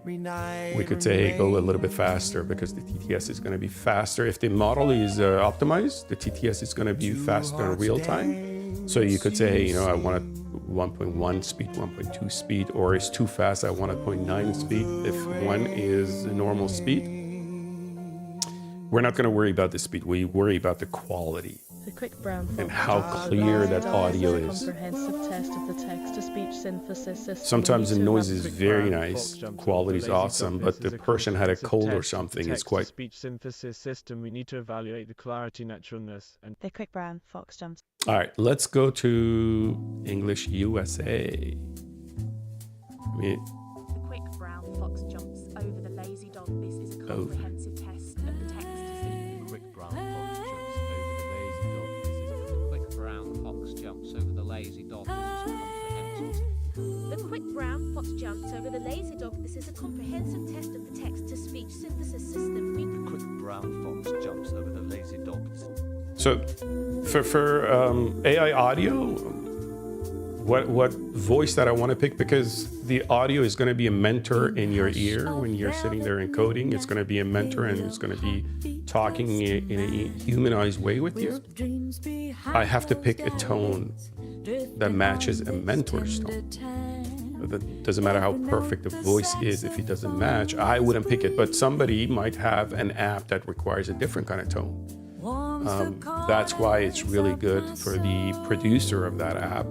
We could say, hey, go a little bit faster, because the TTS is going to be faster. If the model is optimized, the TTS is going to be faster in real time. So you could say, hey, I want a 1.1 speed, 1.2 speed, or it's too fast, I want a 0.9 speed. If one is normal speed, we're not going to worry about the speed. We worry about the quality The quick brown fox and how clear that audio is. comprehensive test of the text-to-speech synthesis system. Sometimes the noise is very nice, quality is awesome, but the person had a cold or something. It's quite. Speech synthesis system. We need to evaluate the clarity, naturalness, and The quick brown fox jumps. All right, let's go to English USA. The quick brown fox jumps over the lazy dog. This is a comprehensive test of the text-to-speech. Quick brown fox jumps over the lazy dog. This is a quick brown fox jumps over the lazy dog. This is a comprehensive. The quick brown fox jumps over the lazy dog. This is a comprehensive test of the text-to-speech synthesis system. The quick brown fox jumps over the lazy dog. So, for AI audio, what voice that I want to pick, because the audio is going to be a mentor in your ear when you're sitting there encoding. It's going to be a mentor, and it's going to be talking in a humanized way with you. I have to pick a tone that matches a mentor's tone. That doesn't matter how perfect the voice is. If it doesn't match, I wouldn't pick it. But somebody might have an app that requires a different kind of tone. That's why it's really good for the producer of that app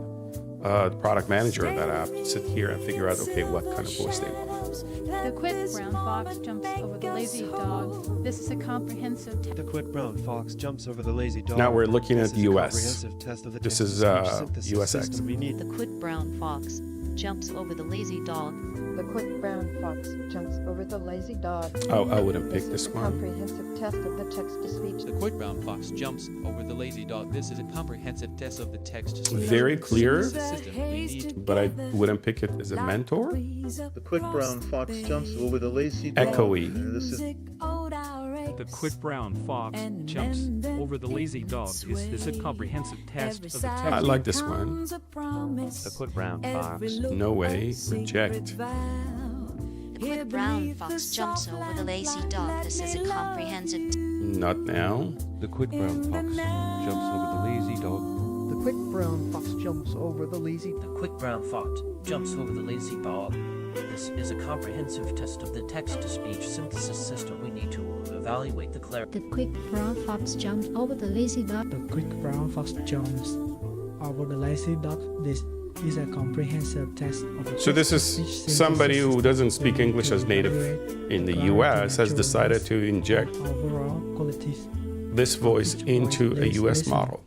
product manager of that app to sit here and figure out, okay, what kind of voice they want. The quick brown fox jumps over the lazy dog. This is a comprehensive The quick brown fox jumps over the lazy dog. Now we're looking at This is a US. comprehensive test of the This text is to speech synthesis USX. system we need. The quick brown fox jumps over the lazy dog. The quick brown fox jumps over the lazy dog. Oh, I would have picked this one. Comprehensive test of the text-to-speech. The quick brown fox jumps over the lazy dog. This is a comprehensive test of the text-to-speech. Very clear, system we need. but I wouldn't pick it as a mentor. The quick brown fox jumps over the lazy dog. Echoey. This is The quick brown fox jumps over the lazy dog. Is a comprehensive test of the text. I like this one. The quick brown fox. No way. Reject. The quick brown fox jumps over the lazy dog. This is a comprehensive. Not now. The quick brown fox jumps over the lazy dog. The quick brown fox jumps over the lazy. The quick brown fox jumps over the lazy dog. This is a comprehensive test of the text-to-speech synthesis system we need to evaluate the clarity. The quick brown fox jumps over the lazy dog. The quick brown fox jumps over the lazy dog. This is a comprehensive test of the So this is somebody who doesn't speak English as native in the US has decided to inject overall qualities. this voice into a US model.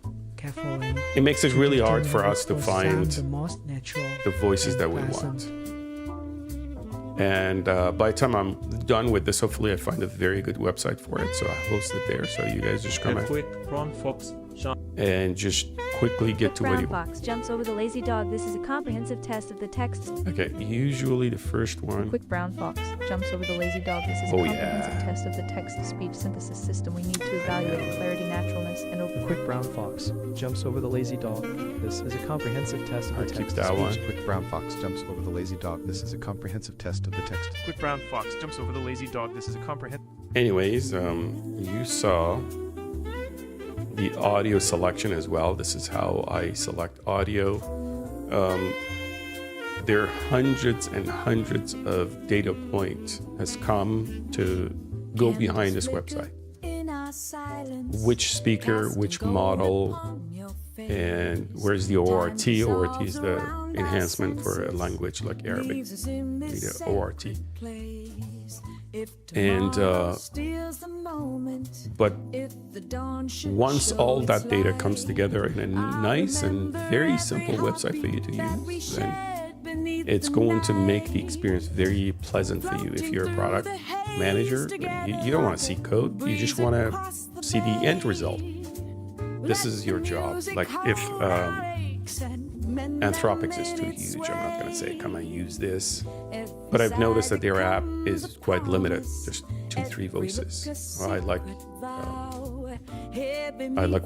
It makes it really hard for us to find the voices that we want. And by the time I'm done with this, hopefully I find a very good website for it. So I host it there. So you guys just come The in quick brown fox and just quickly get to what Brown you fox jumps over the lazy dog. This is a comprehensive test of the text. Okay, usually the first one. Quick brown fox jumps over the lazy dog. This is a Oh, comprehensive yeah. test of the text-to-speech synthesis system we need to evaluate clarity, naturalness, and The quick brown fox jumps over the lazy dog. This is a comprehensive test of the keep text. that one. Quick brown fox jumps over the lazy dog. This is a comprehensive test of the text. Quick brown fox jumps over the lazy dog. This is a comprehensive. Anyways, you saw the audio selection as well. This is how I select audio. There are hundreds and hundreds of data points has come to go behind this website. Which speaker, which model, and where's the ORT? ORT is the enhancement for a language like Arabic, the ORT. And but once all that data comes together in a nice and very simple website for you to use, then it's going to make the experience very pleasant for you. If you're a product manager, you don't want to see code, you just want to see the end result. This is your job. Like if Anthropics is too huge, I'm not going to say, come and use this. But I've noticed that their app is quite limited, just 2-3 voices. Well, I like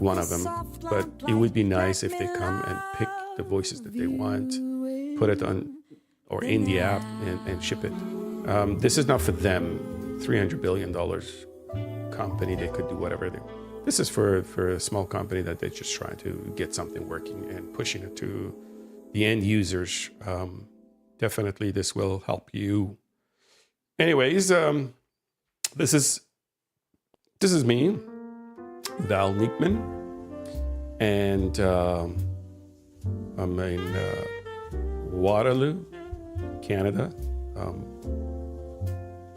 one of them, but it would be nice if they come and pick the voices that they want, put it on or in the app and ship it. This is not for them. $300 billion company, they could do whatever they want. This is for a small company that they're just trying to get something working and pushing it to the end users. Definitely this will help you. Anyways, this is me, Val Niekman, and I'm in Waterloo, Canada.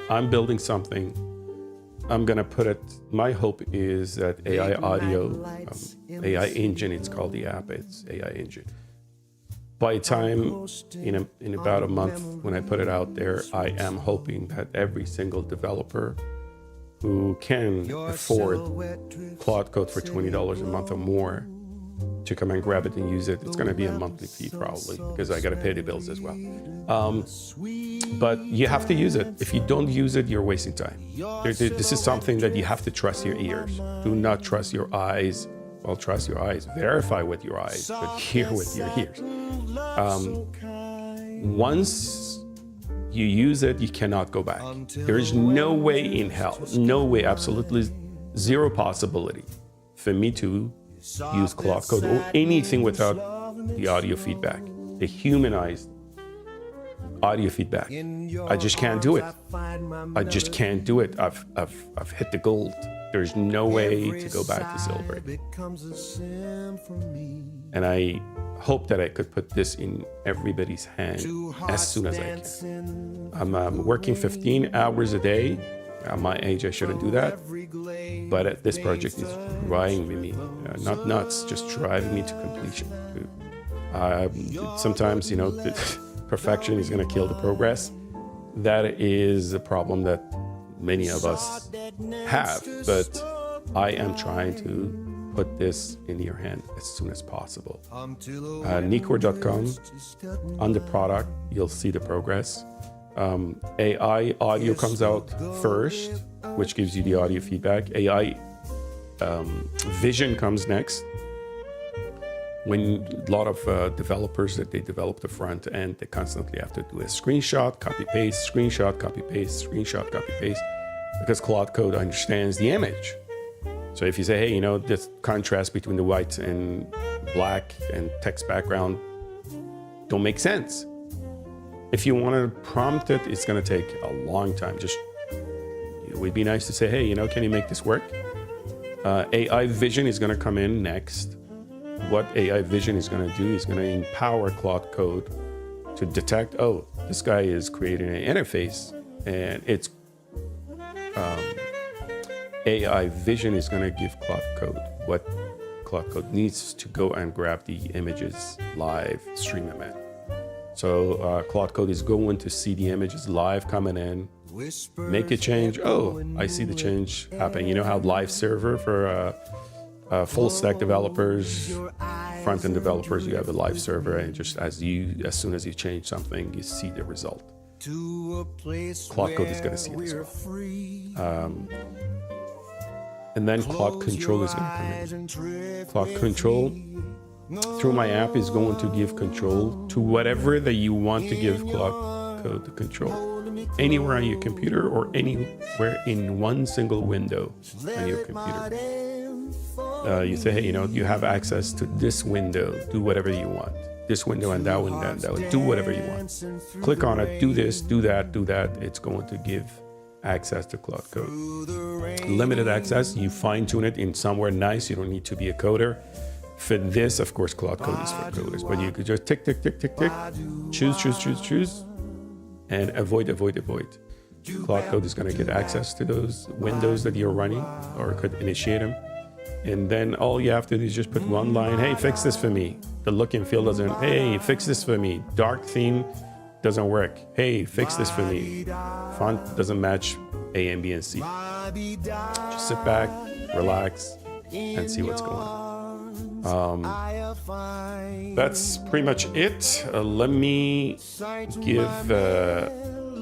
I'm building something. I'm going to put it, my hope is that AI audio, AI engine, it's called the app, it's AI engine. By the time, in about a month, when I put it out there, I am hoping that every single developer who can afford Claude Code for $20 a month or more to come and grab it and use it. It's going to be a monthly fee probably, because I got to pay the bills as well. But you have to use it. If you don't use it, you're wasting time. This is something that you have to trust your ears. Do not trust your eyes. Well, trust your eyes. Verify with your eyes, but hear with your ears. Once you use it, you cannot go back. There is no way in hell, no way, absolutely zero possibility for me to use Claude Code or anything without the audio feedback, the humanized audio feedback. I just can't do it. I just can't do it. I've hit the gold. There's no way to go back to silver. And I hope that I could put this in everybody's hand as soon as I can. I'm working 15 hours a day. At my age, I shouldn't do that. But this project is driving me, not nuts, just driving me to completion. Sometimes, perfection is going to kill the progress. That is a problem that many of us have, but I am trying to put this in your hand as soon as possible. Nicor.com, on the product, you'll see the progress. AI audio comes out first, which gives you the audio feedback. AI vision comes next. When a lot of developers that they develop the front end, they constantly have to do a screenshot, copy paste, screenshot, copy paste, screenshot, copy paste, because Claude Code understands the image. So if you say, hey, this contrast between the white and black and text background don't make sense. If you want to prompt it, it's going to take a long time. It would be nice to say, hey, can you make this work? AI vision is going to come in next. What AI vision is going to do is going to empower Claude Code to detect, oh, this guy is creating an interface, and it's AI vision is going to give Claude Code what Claude Code needs to go and grab the images live, stream them in. So Claude Code is going to see the images live coming in, make a change. Oh, I see the change happen. You know how live server for full stack developers, front end developers, you have a live server, and just as soon as you change something, you see the result. Claude Code is going to see it as well. And then Claude Control is going to come in. Claude Control, through my app, is going to give control to whatever that you want to give Claude Code the control. Anywhere on your computer or anywhere in one single window on your computer. You say, hey, you have access to this window, do whatever you want. This window and that window and that window, do whatever you want. Click on it, do this, do that, do that. It's going to give access to Claude Code. Limited access, you fine tune it in somewhere nice. You don't need to be a coder. For this, of course, Claude Code is for coders, but you could just tick, tick, tick, tick, tick, choose, and avoid. Claude Code is going to get access to those windows that you're running, or could initiate them. And then all you have to do is just put one line, hey, fix this for me. The look and feel doesn't, hey, fix this for me. Dark theme doesn't work. Hey, fix this for me. Font doesn't match A and B and C. Just sit back, relax, and see what's going on. That's pretty much it. Let me give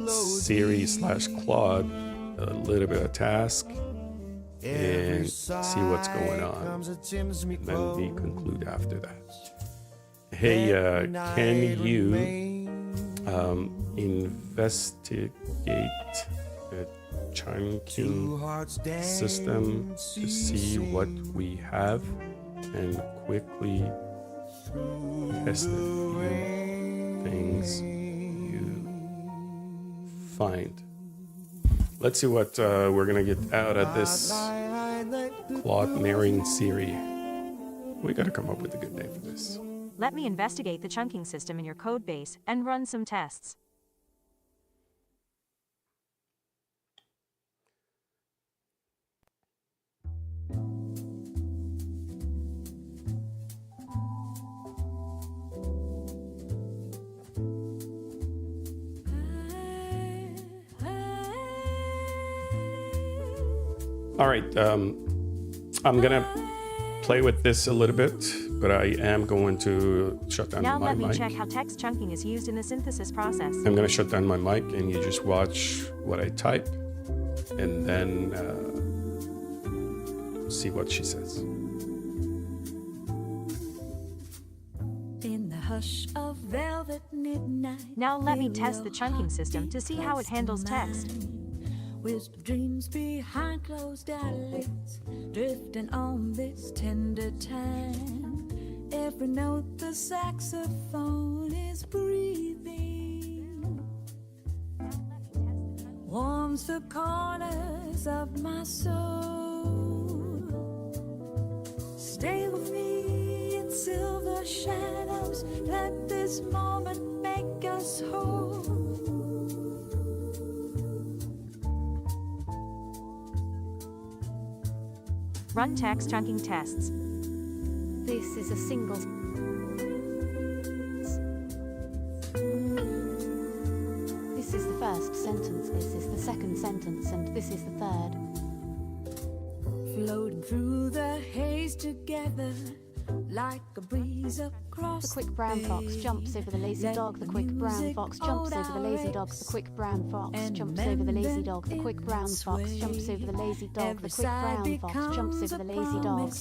Siri/Claude a little bit of task and see what's going on. Then we conclude after that. Hey, can you investigate the chunking system to see what we have and quickly test a few things you find? Let's see what we're gonna get out of this Claude marrying Siri. We gotta come up with a good name for this. Let me investigate the chunking system in your code base and run some tests. All right, I'm gonna play with this a little bit, but I am going to shut down my mic. Now let me check how text chunking is used in the synthesis process. I'm gonna shut down my mic and you just watch what I type and then see what she says. In the hush of velvet midnight. Now let me test the chunking system to see how it handles text. Whisper dreams behind closed eyelids, drifting on this tender time. Every note the saxophone is breathing warms the corners of my soul. Stay with me in silver shadows. Let this moment make us whole. Run text chunking tests. This is a single. This is the first sentence, this is the second sentence, and this is the third. Floating through the haze together like a breeze across the quick brown fox jumps over the lazy dog. The quick brown fox jumps over the lazy dog. The quick brown fox jumps over the lazy dog. The quick brown fox jumps over the lazy dog. The quick brown fox jumps over the lazy dog.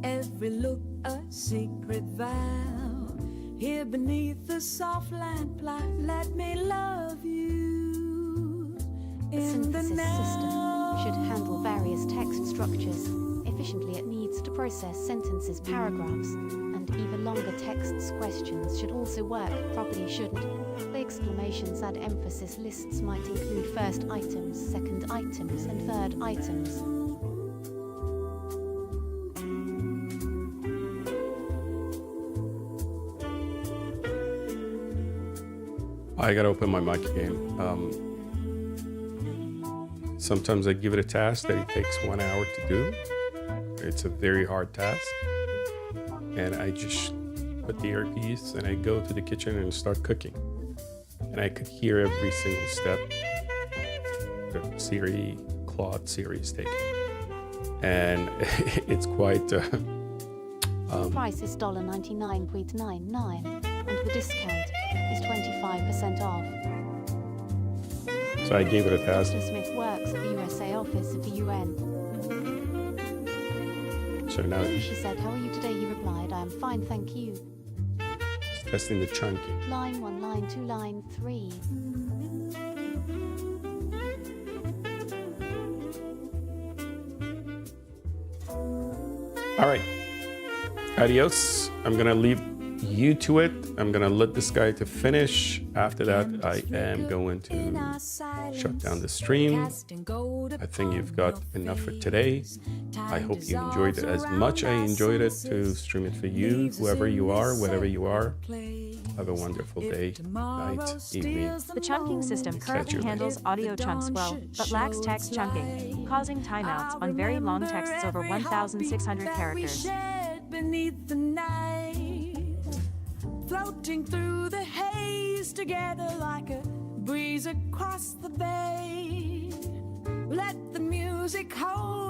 Every look a secret vow. Here beneath the soft lamplight, let me love you. The synthesis system should handle various text structures. Efficiently, it needs to process sentences, paragraphs, and even longer texts. Questions should also work, probably shouldn't. The exclamations add emphasis. Lists might include first items, second items, and third items. I gotta open my mic again. Sometimes I give it a task that it takes 1 hour to do. It's a very hard task. And I just put the earpiece and I go to the kitchen and start cooking. And I could hear every single step the Claude Siri is taking. And it's quite... The price is $99.99 and the discount is 25% off. So I gave it a task. Mr. Smith works at the USA office of the UN. So now She said, "How are you today?" You replied, "I am fine, thank you." it's testing the chunking. Line 1, line 2, line 3. All right. Adios. I'm gonna leave you to it. I'm gonna let this guy to finish. After that, I am going to shut down the stream. I think you've got enough for today. I hope you enjoyed it as much I enjoyed it to stream it for you, whoever you are, whatever you are. Have a wonderful day, night, evening. The chunking system currently handles audio chunks well, but lacks text chunking, causing timeouts on very long texts over 1,600 characters. Beneath the night, floating through the haze together like a breeze across the bay. Let the music hold